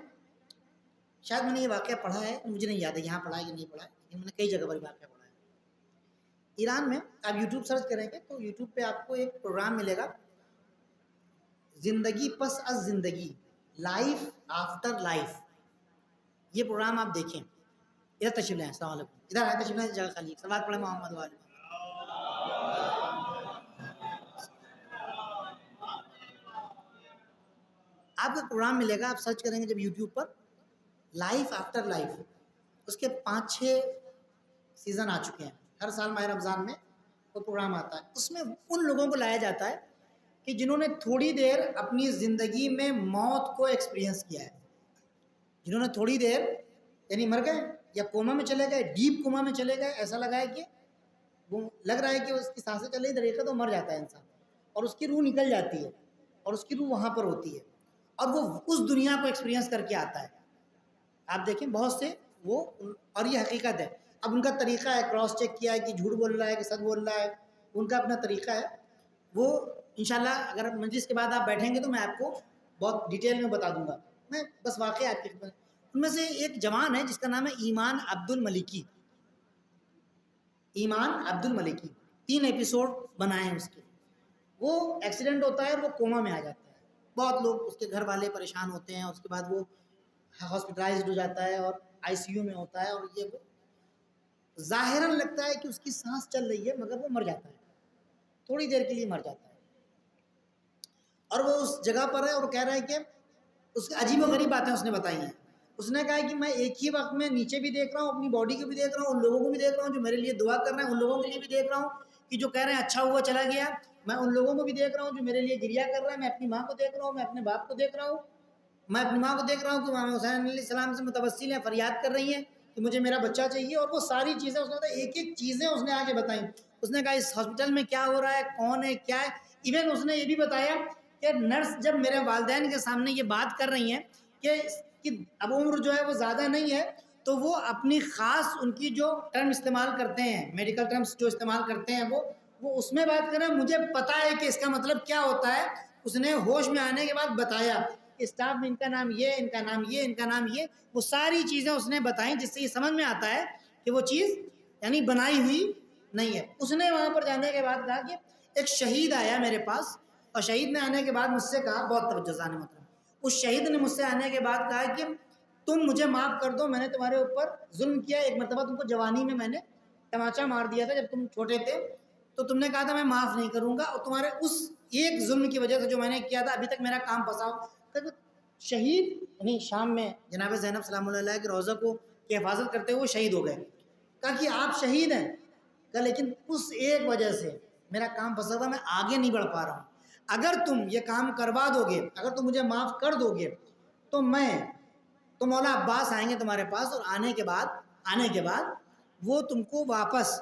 شاید میں نے یہ واقعہ پڑھا ہے، مجھے نہیں یاد ہے یہاں پڑھا ہے کہ نہیں پڑھا ہے، لیکن میں نے کئی جگہ پر واقعہ پڑھا ہے. ایران میں آپ یوٹیوب سرچ کریں گے تو یوٹیوب پہ آپ کو ایک پروگرام ملے گا، زندگی پس از زندگی، لائف آفٹر لائف. یہ پروگرام آپ دیکھیں. ادھر تشریف لائیں، السلام علیکم. ادھر آئے تشریف لائیں، جگہ خالی. صلوات پڑھیں محمد والے. آپ کو پروگرام ملے گا، آپ سرچ کریں گے جب یوٹیوب پر، لائف آفٹر لائف. اس کے 5-6 سیزن آ چکے ہیں. ہر سال ماہ رمضان میں وہ پروگرام آتا ہے. اس میں ان لوگوں کو لایا جاتا ہے کہ جنہوں نے تھوڑی دیر اپنی زندگی میں موت کو ایکسپیرینس کیا ہے، جنہوں نے تھوڑی دیر یعنی مر گئے یا کوما میں چلے گئے، ڈیپ کوما میں چلے گئے. ایسا لگا ہے کہ وہ لگ رہا ہے کہ اس کی سانسیں چل رہی طریقے تو مر جاتا ہے انسان، اور اس کی روح نکل جاتی ہے اور اس کی روح وہاں پر ہوتی ہے اور وہ اس دنیا کو ایکسپیرینس کر کے آتا ہے. آپ دیکھیں بہت سے وہ، اور یہ حقیقت ہے. اب ان کا طریقہ ہے، کراس چیک کیا ہے کہ جھوٹ بول رہا ہے کہ سچ بول رہا ہے، ان کا اپنا طریقہ ہے. وہ انشاءاللہ اگر مجلس کے بعد آپ بیٹھیں گے تو میں آپ کو بہت ڈیٹیل میں بتا دوں گا. میں بس واقعہ آپ کی خدمت. ان میں سے ایک جوان ہے جس کا نام ہے ایمان عبد الملکی. ایمان عبد الملکی 3 ایپیسوڈ بنائے ہیں اس کے. وہ ایکسیڈنٹ ہوتا ہے اور وہ کوما میں آ جاتا ہے. بہت لوگ اس کے گھر والے پریشان ہوتے ہیں. اس کے بعد وہ ہاسپٹلائزڈ ہو جاتا ہے اور آئی سی یو میں ہوتا ہے, اور یہ ظاہراً لگتا ہے کہ اس کی سانس چل رہی ہے مگر وہ مر جاتا ہے, تھوڑی دیر کے لیے مر جاتا ہے. اور وہ اس جگہ پر ہے اور کہہ رہا ہے کہ اس کی عجیب و غریب باتیں اس نے بتائی ہیں. اس نے کہا کہ میں ایک ہی وقت میں نیچے بھی دیکھ رہا ہوں, اپنی باڈی کو بھی دیکھ رہا ہوں, ان لوگوں کو بھی دیکھ رہا ہوں جو میرے لیے دعا کر رہے ہیں, ان لوگوں کے لیے بھی دیکھ رہا ہوں کہ جو کہہ رہے ہیں اچھا ہوا چلا گیا. میں ان لوگوں کو بھی دیکھ رہا ہوں جو میرے لیے گریا کر رہے ہیں. میں اپنی ماں کو دیکھ رہا ہوں, میں اپنے باپ کو دیکھ رہا ہوں. میں اپنی ماں کو دیکھ رہا ہوں کہ امام حسین علیہ السلام سے متوسل ہیں, فریاد کر رہی ہیں کہ مجھے میرا بچہ چاہیے. اور وہ ساری چیزیں اس نے ایک ایک چیزیں اس نے آگے بتائیں. اس نے کہا اس ہاسپٹل میں کیا ہو رہا ہے, کون ہے, کیا ہے. ایون اس نے یہ بھی بتایا کہ نرس جب میرے والدین کے سامنے یہ بات کر رہی ہیں کہ اب عمر جو ہے وہ زیادہ نہیں ہے, تو وہ اپنی خاص ان کی جو ٹرم استعمال کرتے ہیں, میڈیکل ٹرمز جو استعمال کرتے ہیں وہ اس میں بات کر رہے ہیں. مجھے پتا ہے کہ اس کا مطلب کیا ہوتا ہے. اس نے ہوش میں آنے کے بعد بتایا اسٹاف میں ان کا نام یہ, ان کا نام یہ, ان کا نام یہ. وہ ساری چیزیں اس نے بتائیں جس سے یہ سمجھ میں آتا ہے کہ وہ چیز یعنی بنائی ہوئی نہیں ہے. اس نے وہاں پر جانے کے بعد کہا کہ ایک شہید آیا میرے پاس, اور شہید نے آنے کے بعد مجھ سے کہا, بہت توجہ زان محترم, اس شہید نے مجھ سے آنے کے بعد کہا کہ تم مجھے معاف کر دو, میں نے تمہارے اوپر ظلم کیا. ایک مرتبہ تم کو جوانی میں نے تماچا مار دیا تھا جب تم چھوٹے تھے, تو تم نے کہا تھا میں معاف نہیں کروں گا, اور تمہارے اس ایک ظلم کی وجہ سے جو میں نے کیا تھا ابھی تک میرا کام پھنساؤ. شہید یعنی شام میں جناب زینب سلام اللہ علیہ کے روضہ کو کی حفاظت کرتے ہوئے شہید ہو گئے. کہا کہ آپ شہید ہیں, کہا لیکن اس ایک وجہ سے میرا کام پھنسا ہوا, میں آگے نہیں بڑھ پا رہا ہوں. اگر تم یہ کام کروا دو گے, اگر تم مجھے معاف کر دو گے, تو مولا عباس آئیں گے تمہارے پاس, اور آنے کے بعد وہ تم کو واپس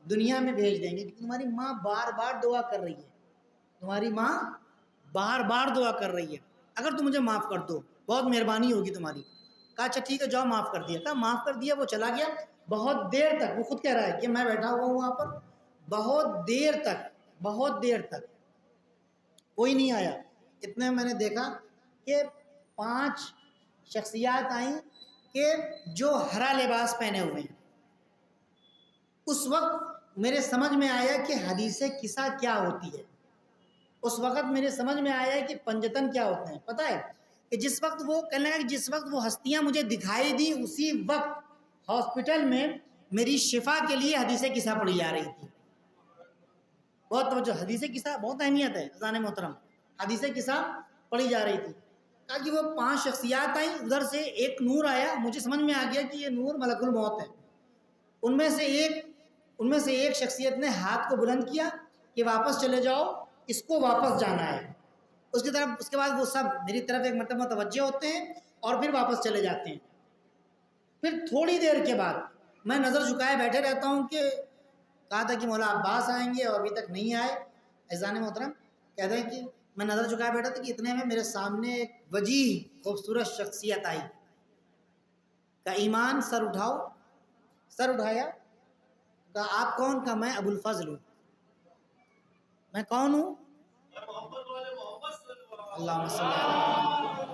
دنیا میں بھیج دیں گے. تمہاری ماں بار بار دعا کر رہی ہے, تمہاری ماں بار بار دعا کر رہی ہے, اگر تم مجھے معاف کر دو بہت مہربانی ہوگی تمہاری. کہا اچھا ٹھیک ہے جاؤ, معاف کر دیا. کہا معاف کر دیا, وہ چلا گیا. بہت دیر تک, وہ خود کہہ رہا ہے کہ میں بیٹھا ہوا ہوں وہاں پر, بہت دیر تک کوئی نہیں آیا. اتنے میں نے دیکھا کہ 5 شخصیات آئیں کہ جو ہرا لباس پہنے ہوئے ہیں. اس وقت میرے سمجھ میں آیا کہ حدیث قصہ کیا ہوتی ہے. اس وقت میرے سمجھ میں آیا کہ پنجتن کیا ہوتے ہیں. پتہ ہے کہ جس وقت وہ کہنے لگا کہ جس وقت وہ ہستیاں مجھے دکھائی دی, اسی وقت ہاسپٹل میں میری شفا کے لیے حدیث قصہ پڑھی جا رہی تھی. بہت توجہ, حدیث قصہ بہت اہمیت ہے عزیزان محترم, حدیث قصہ پڑھی جا رہی تھی. کہا کہ وہ 5 شخصیات آئیں, ادھر سے ایک نور آیا, مجھے سمجھ میں آ گیا کہ یہ نور ملک الموت ہے. ان میں سے ایک شخصیت نے ہاتھ کو بلند کیا کہ واپس چلے جاؤ, اس کو واپس جانا ہے. اس کے بعد وہ سب میری طرف ایک مرتبہ متوجہ ہوتے ہیں اور پھر واپس چلے جاتے ہیں. پھر تھوڑی دیر کے بعد میں نظر جھکائے بیٹھے رہتا ہوں کہ کہا تھا کہ مولا عباس آئیں گے اور ابھی تک نہیں آئے. عزیزان محترم کہتے ہیں کہ میں نظر جھکائے بیٹھا تھا کہ اتنے میں میرے سامنے ایک وجیح خوبصورت شخصیت آئی. کہا ایمان سر اٹھاؤ. سر اٹھایا. کہا آپ کون؟ کہا میں ابو الفضل ہوں. میں کون ہوں؟ اللہم صلی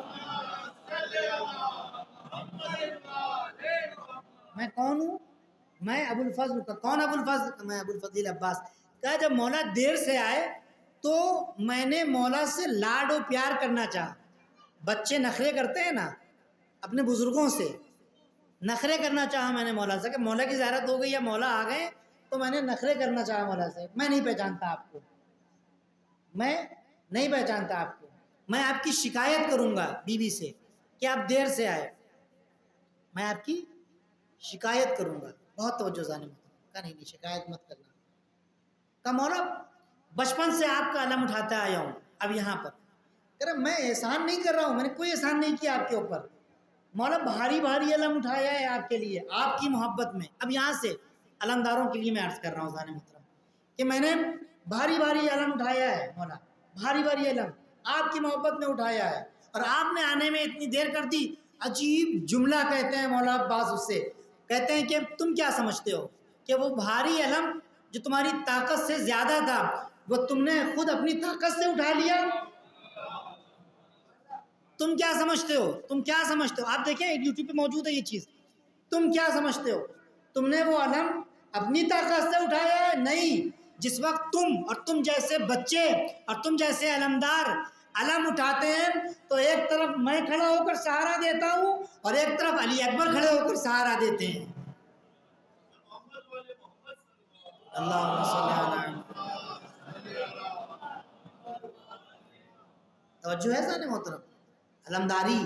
میں کون ہوں؟ میں ابو الفضل. کون ابو الفضل؟ میں ابو الفضل عباس. کہا جب مولا دیر سے آئے تو میں نے مولا سے لاڈ و پیار کرنا چاہا. بچے نخرے کرتے ہیں نا اپنے بزرگوں سے, نخرے کرنا چاہا میں نے مولا سے کہ مولا کی زیارت ہو گئی یا مولا آ گئے, تو میں نے نخرے کرنا چاہا مولا سے. میں نہیں پہچانتا آپ کو, میں نہیں پہچانتا آپ کو, میں آپ کی شکایت کروں گا بیوی سے کہ آپ دیر سے آئے, میں آپ کی شکایت کروں گا. بہت توجہ زانی مت. کہا نہیں شکایت مت کرنا. کہا مولا بچپن سے آپ کا علم اٹھاتا آیا ہوں, اب یہاں پر کہہ رہا میں احسان نہیں کر رہا ہوں, میں نے کوئی احسان نہیں کیا آپ کے اوپر. مولا بھاری بھاری علم اٹھایا ہے آپ کے لیے, آپ کی محبت میں. اب یہاں سے علمداروں کے لیے میں عرض کر رہا ہوں زانی محترم کہ میں نے بھاری بھاری علم اٹھایا ہے مولا, بھاری بھاری علم آپ کی محبت میں اٹھایا ہے, اور آپ نے آنے میں اتنی دیر کر دی. عجیب جملہ کہتے ہیں مولا عباس اس سے, کہتے ہیں کہ تم کیا سمجھتے ہو کہ وہ بھاری علم جو تمہاری طاقت سے زیادہ تھا وہ تم نے خود اپنی طاقت سے اٹھا لیا؟ تم کیا سمجھتے ہو؟ تم کیا سمجھتے ہو؟ آپ دیکھیں یوٹیوب پہ موجود ہے یہ چیز. تم کیا سمجھتے ہو؟ تم نے وہ علم اپنی طاقت سے اٹھایا ہے؟ نہیں, جس وقت تم اور تم جیسے بچے اور تم جیسے علمدار علم اٹھاتے ہیں تو ایک طرف میں کھڑا ہو کر سہارا دیتا ہوں اور ایک طرف علی اکبر کھڑے ہو کر سہارا دیتے ہیں. اللہم صلی علی توجہ ہے ثانی محترم. علمداری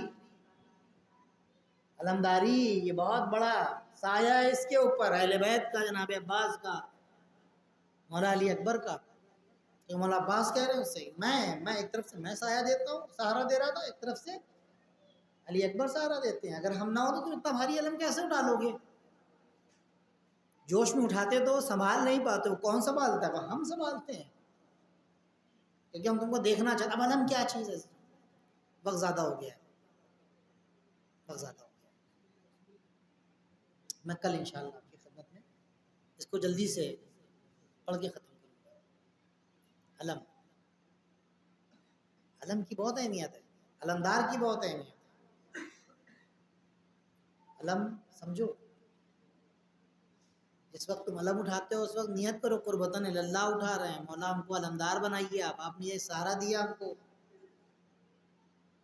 علمداری یہ بہت بڑا سایہ ہے اس کے اوپر، اہل بیت کا، جناب عباس کا، مولا علی اکبر کا. تو مولا عباس کہہ رہے ہیں اس سے میں ایک طرف سے میں سایہ دیتا ہوں، سہارا دے رہا تھا، ایک طرف سے علی اکبر سہارا دیتے ہیں. اگر ہم نہ ہو تو تم اتنا بھاری علم کیسے اٹھا لو گے؟ جوش میں اٹھاتے تو سنبھال نہیں پاتے، وہ کون سنبھالتا ہے؟ وہ ہم سنبھالتے ہیں کیونکہ ہم تم کو دیکھنا چاہتے. اب علم کیا چیز ہے؟ وقت زیادہ ہو گیا ہے، وقت زیادہ ہو گیا ہے. میں کل انشاءاللہ آپ کی خدمت میں اس کو جلدی سے پڑھ کے ختم کروں گا. علم علم کی بہت اہمیت ہے، علمدار کی بہت اہمیت ہے. علم سمجھو، جس وقت تم علم اٹھاتے ہو اس وقت نیت کرو قربتاً اللہ اٹھا رہے ہیں، مولا ہم کو علمدار بنائیے. آپ نے یہ سہارا دیا ہم کو،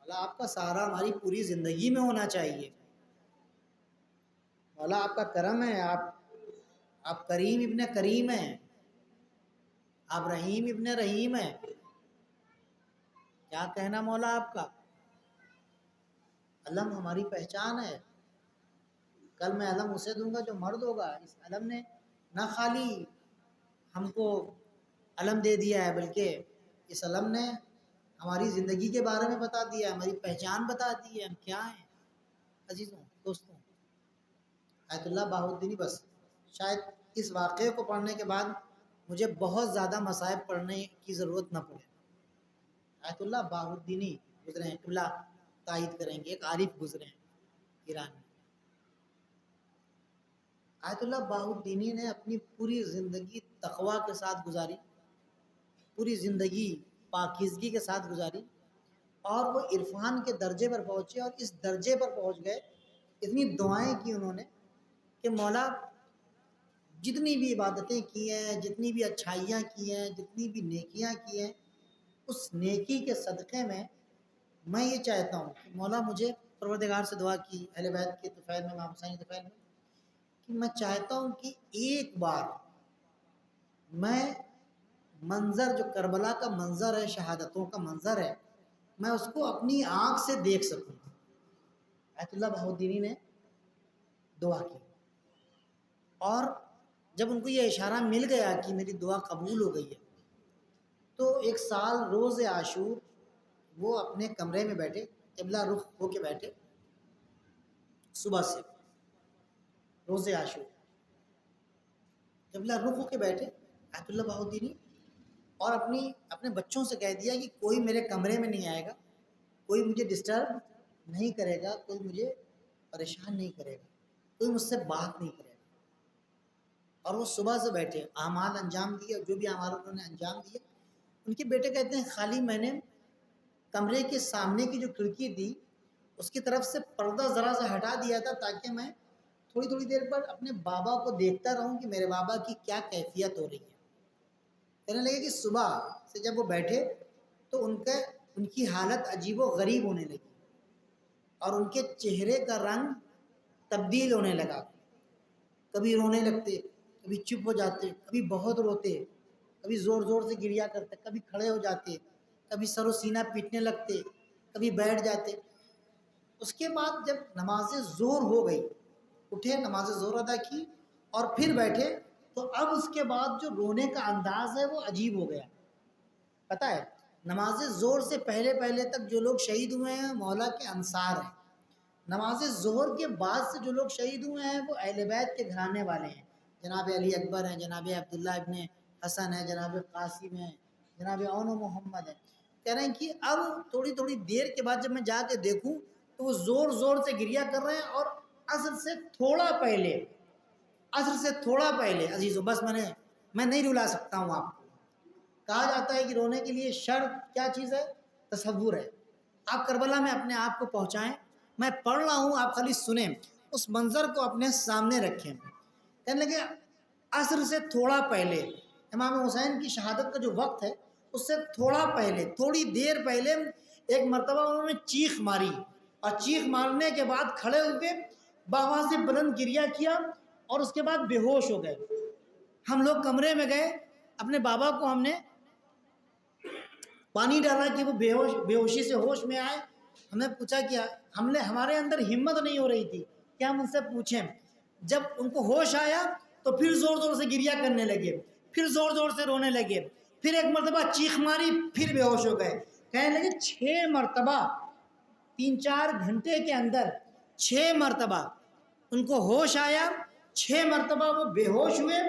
مولا آپ کا سہارا ہماری پوری زندگی میں ہونا چاہیے. مولا آپ کا کرم ہے، آپ کریم ابن کریم ہیں، آپ رحیم ابن رحیم ہیں. کیا کہنا مولا آپ کا. علم ہماری پہچان ہے. کل میں علم اسے دوں گا جو مرد ہوگا. اس علم نے نہ خالی ہم کو علم دے دیا ہے بلکہ اس علم نے ہماری زندگی کے بارے میں بتا دیا ہے، ہماری پہچان بتا دی ہے، ہم کیا ہیں. عزیزوں دوستوں، آیت اللہ بہاؤالدینی، بس شاید اس واقعے کو پڑھنے کے بعد مجھے بہت زیادہ مصائب پڑھنے کی ضرورت نہ پڑے. آیت اللہ بہاؤالدینی گزرے ہیں، قبلہ تائید کریں گے، ایک عارف گزرے ہیں ایران میں. آیت اللہ بہاؤالدینی نے اپنی پوری زندگی تقوی کے ساتھ گزاری، پوری زندگی پاکیزگی کے ساتھ گزاری، اور وہ عرفان کے درجے پر پہنچے. اور اس درجے پر پہنچ گئے، اتنی دعائیں کی انہوں نے کہ مولا جتنی بھی عبادتیں کی ہیں، جتنی بھی اچھائیاں کی ہیں، جتنی بھی نیکیاں کی ہیں، اس نیکی کے صدقے میں یہ چاہتا ہوں کہ مولا مجھے پروردگار سے دعا کی اہل بیت کے طفیل میں، امام حسین کے طفیل میں، کہ میں چاہتا ہوں کہ ایک بار میں منظر جو کربلا کا منظر ہے، شہادتوں کا منظر ہے، میں اس کو اپنی آنکھ سے دیکھ سکوں. آیت اللہ بہاؤالدینی نے دعا کی، اور جب ان کو یہ اشارہ مل گیا کہ میری دعا قبول ہو گئی ہے تو ایک سال روز عاشور وہ اپنے کمرے میں بیٹھے، قبلہ رخ ہو کے بیٹھے، صبح سے روز عاشور قبلہ رخ ہو کے بیٹھے آیت اللہ بہاؤالدینی، اور اپنے بچوں سے کہہ دیا کہ کوئی میرے کمرے میں نہیں آئے گا، کوئی مجھے ڈسٹرب نہیں کرے گا، کوئی مجھے پریشان نہیں کرے گا، کوئی مجھ سے بات نہیں کرے گا. اور وہ صبح سے بیٹھے اعمال انجام دیے، جو بھی اعمال انہوں نے انجام دیے. ان کے بیٹے کہتے ہیں خالی میں نے کمرے کے سامنے کی جو کھڑکی تھی اس کی طرف سے پردہ ذرا سا ہٹا دیا تھا تاکہ میں تھوڑی تھوڑی دیر پر اپنے بابا کو دیکھتا رہوں کہ میرے بابا کی کیا کیفیت ہو رہی ہے. کہنے لگے کہ صبح سے جب وہ بیٹھے تو ان کی حالت عجیب و غریب ہونے لگی، اور ان کے چہرے کا رنگ تبدیل ہونے لگا. کبھی رونے لگتے، کبھی چپ ہو جاتے، کبھی بہت روتے، کبھی زور زور سے گریا کرتے، کبھی کھڑے ہو جاتے، کبھی سر و سینہ پیٹنے لگتے، کبھی بیٹھ جاتے. اس کے بعد جب نماز ظہر ہو گئی، اٹھے، نماز ظہر ادا کی اور پھر بیٹھے، تو اب اس کے بعد جو رونے کا انداز ہے وہ عجیب ہو گیا. پتہ ہے نماز ظہر سے پہلے تک جو لوگ شہید ہوئے ہیں مولا کے انصار ہیں. نماز ظہر کے بعد سے جو لوگ شہید ہوئے ہیں وہ اہل بیت کے گھرانے والے ہیں. جناب علی اکبر ہیں، جناب عبداللہ ابن حسن ہیں، جناب قاسم ہیں، جناب اون و محمد ہیں. کہہ رہے ہیں کہ اب تھوڑی تھوڑی دیر کے بعد جب میں جا کے دیکھوں تو وہ زور زور سے گریا کر رہے ہیں، اور عصر سے تھوڑا پہلے عزیزو، بس میں نہیں رلا سکتا ہوں آپ کو. کہا جاتا ہے کہ رونے کے لیے شرط کیا چیز ہے؟ تصور ہے. آپ کربلا میں اپنے آپ کو پہنچائیں، میں پڑھ رہا ہوں، آپ خالی سنیں، اس منظر کو اپنے سامنے رکھیں. کہنے لگے عصر سے تھوڑا پہلے امام حسین کی شہادت کا جو وقت ہے اس سے تھوڑی دیر پہلے ایک مرتبہ انہوں نے چیخ ماری، اور چیخ مارنے کے بعد کھڑے ہو کے بآواز سے بلند گریہ کیا اور اس کے بعد بے ہوش ہو گئے۔ ہم لوگ کمرے میں گئے، اپنے بابا کو ہم نے پانی ڈالا کہ وہ بے ہوشی سے ہوش میں آئے۔ ہم نے پوچھا کہ ہمارے اندر ہمت نہیں ہو رہی تھی کہ ہم ان سے پوچھیں۔ جب ان کو ہوش آیا تو پھر زور زور سے گریہ کرنے لگے، پھر زور زور سے رونے لگے، پھر ایک مرتبہ چیخ ماری، پھر بے ہوش ہو گئے۔ کہنے لگے 6 مرتبہ 3-4 گھنٹے کے اندر 6 مرتبہ ان کو ہوش آیا، 6 مرتبہ وہ بے ہوش ہوئے،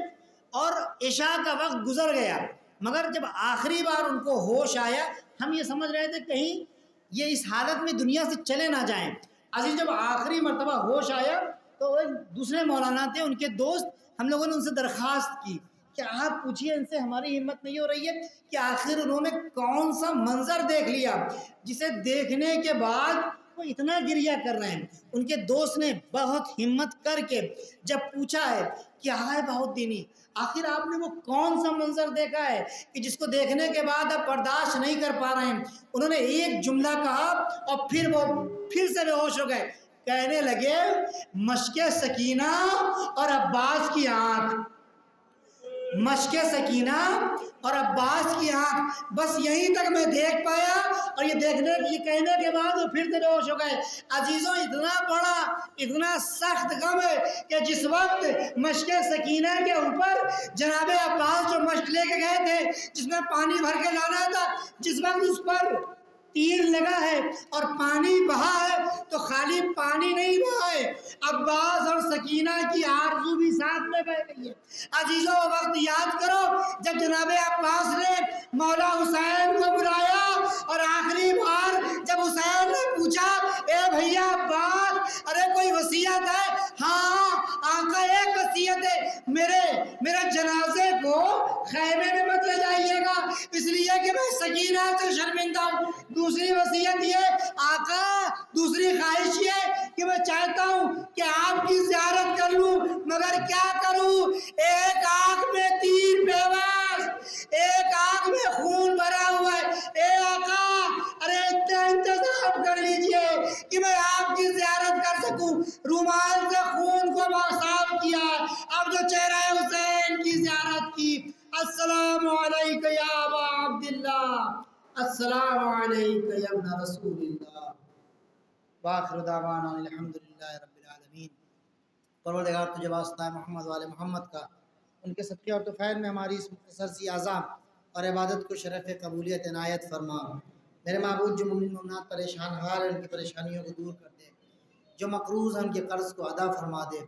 اور عشاء کا وقت گزر گیا، مگر جب آخری بار ان کو ہوش آیا ہم یہ سمجھ رہے تھے کہیں یہ اس حالت میں دنیا سے چلے نہ جائیں۔ عزیز، جب آخری مرتبہ ہوش آیا تو دوسرے مولانا تھے، ان کے دوست، ہم لوگوں نے ان سے درخواست کی کہ آپ پوچھیے ان سے، ہماری ہمت نہیں ہو رہی ہے کہ آخر انہوں نے کون سا منظر دیکھ لیا جسے دیکھنے کے بعد وہ اتنا گریہ کر رہے ہیں۔ ان کے دوست نے بہت ہمت کر کے جب پوچھا ہے کہ ہائے بہت دینی، آخر آپ نے وہ کون سا منظر دیکھا ہے کہ جس کو دیکھنے کے بعد آپ برداشت نہیں کر پا رہے ہیں؟ انہوں نے ایک جملہ کہا اور پھر وہ پھر سے بے ہوش ہو گئے۔ کہنے لگے مشک سکینہ اور عباس کی آنکھ، مشک سکینہ اور عباس کی آنکھ، بس یہیں تک میں دیکھ پایا، اور یہ کہنے کے بعد وہ پھر سے بے ہوش ہو گئے۔ عزیزوں، اتنا بڑا اتنا سخت غم ہے کہ جس وقت مشک سکینہ کے اوپر جناب عباس جو مشک لے کے گئے تھے جس میں پانی بھر کے لانا تھا، جس وقت اس پر تیر لگا ہے اور پانی بہا ہے تو خالی پانی نہیں بہا ہے، عباس اور سکینہ کی آرزو بھی ساتھ میں بہ گئی ہے۔ عزیزوں، وقت یاد کرو جب جناب عباس نے مولا حسین کو بلایا اور آخری بار جب حسین نے پوچھا اے بھیا عباس، ارے کوئی وصیت ہے؟ ہاں آقا، ایک وصیت ہے، میرے جنازے کو خیمے میں مت لے جائیے گا، اس لیے کہ میں سکینہ سے شرمندہ ہوں۔ دوسری وصیت یہ آقا، دوسری خواہش یہ کہ میں چاہتا ہوں کہ آپ کی زیارت کر لوں، مگر کیا کروں، ایک آنکھ میں تیر پیوست، ایک آنکھ میں خون بھرا ہوا ہے، اے آقا ارے اتنا انتظام کر لیجئے کہ میں آپ کی زیارت کر سکوں۔ رومال سے خون کو صاف کیا، اب جو چہرہ حسین کی زیارت کی۔ السلام علیکم یا ابا عبداللہ، السلام علیکم یا ابن رسول اللہ، وآخر دعوانا الحمدللہ رب العالمین۔ پروردگار تجھے واسطہ ہے محمد والے محمد کا، ان کے صدقے اور طفیل میں ہماری اس مختصر سی اعزام اور عبادت کو شرف قبولیت عنایت فرما۔ میرے معبود، جو مومن مومنات پریشان حال ہیں ان کی پریشانیوں کو دور کر دے، جو مقروض ہیں ان کے قرض کو ادا فرما دے،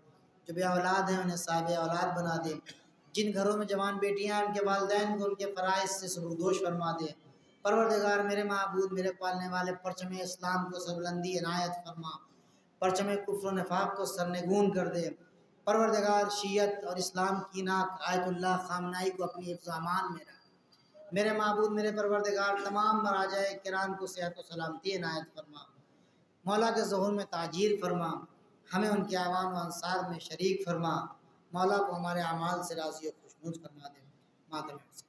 جو بے اولاد ہیں انہیں صاحب اولاد بنا دے، جن گھروں میں جوان بیٹیاں ہیں ان کے والدین کو ان کے فرائض سے سبکدوش فرما دے۔ پروردگار میرے معبود، میرے پالنے والے، پرچم اسلام کو سربلندی عنایت فرما، پرچم کفر و نفاق کو سرنگون کر دے۔ پروردگار شیعت اور اسلام کی ناک آیت اللہ خامنائی کو اپنی حفظ و امان میں رکھ۔ میرے معبود، میرے پروردگار، تمام مراجع کرام کو صحت و سلامتی عنایت فرما، مولا کے ظہور میں تعجیل فرما، ہمیں ان کے اعوان و انصار میں شریک فرما، مولا کو ہمارے اعمال سے راضی و خوشنود فرما دے۔ مادر